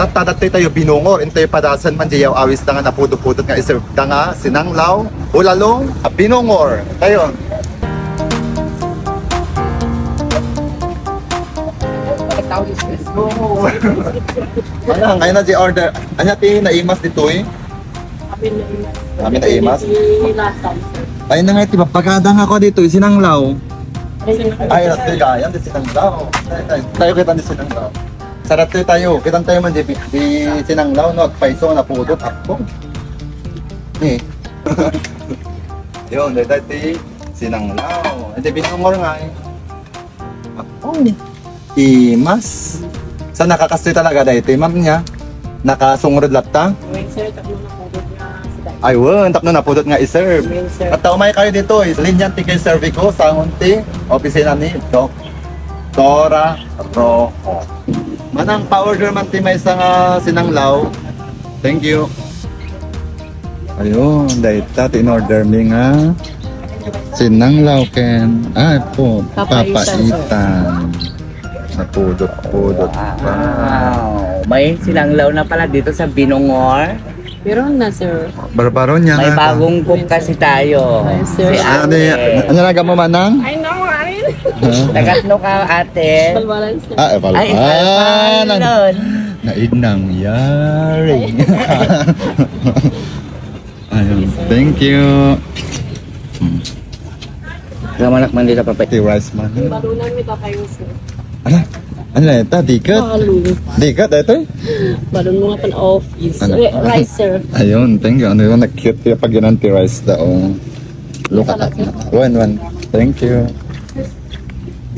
Tatatay tayo binungor. Intay padasan man diyaw awis na nga napudot-pudot nga iserve da nga sinanglaw, ulalong, binungor. Tayo. Ano, ngayon na di order. Anya ti naimas dito eh. Kami naimas. Ay na nga iti pagkadang ako dito sinanglaw. Ay, natin gayan di sinanglaw. Tayo kita di sinanglaw. Sarap tayo. Kitang tayo man di sinanglaw no agpaiso na pudot ako. Eh. Yun, dati sinanglaw. Hindi binungor nga eh. Ako. Imas. Sa nakakastoy talaga dahito, ma'am niya. Nakasungurod latta. Ay, won, tapno na pudot nga i-serve. At taumay kayo dito, linyan tikay serve ko sa unti, opisina ni Dora Rojo. Manang pa-order man timay sa nga sinanglaw. Thank you. Ayun, dahita, tin-order mi nga sinanglaw ken. Ay po, papaitan. Napudot-pudot pa. Wow. May sinanglaw na pala dito sa Binungor. Meron na, sir. Barbaron niya May nga. bagong cook kasi tayo. Ay, sir. Si Ano ate. naga mo manang? I know, Arin. Tagatno ka ate. Balbalan, sir. Ah, Ay, palpalan. Naidnang yari. Ayun, thank you. Gamanak man dito papay. Pati rice man. Balunan mi kayo, sir. Ano na ito? Dikat? Balu. Dikat ito? Balon mo nga pan office. Ano? Rice, sir. Ayun, thank you. Ano yun? Nag-cute kaya pag yun ang rice daw. Look at that. One. Thank you.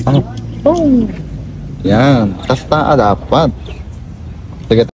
Oh, Oh. yan. Kasta dapat. Sige.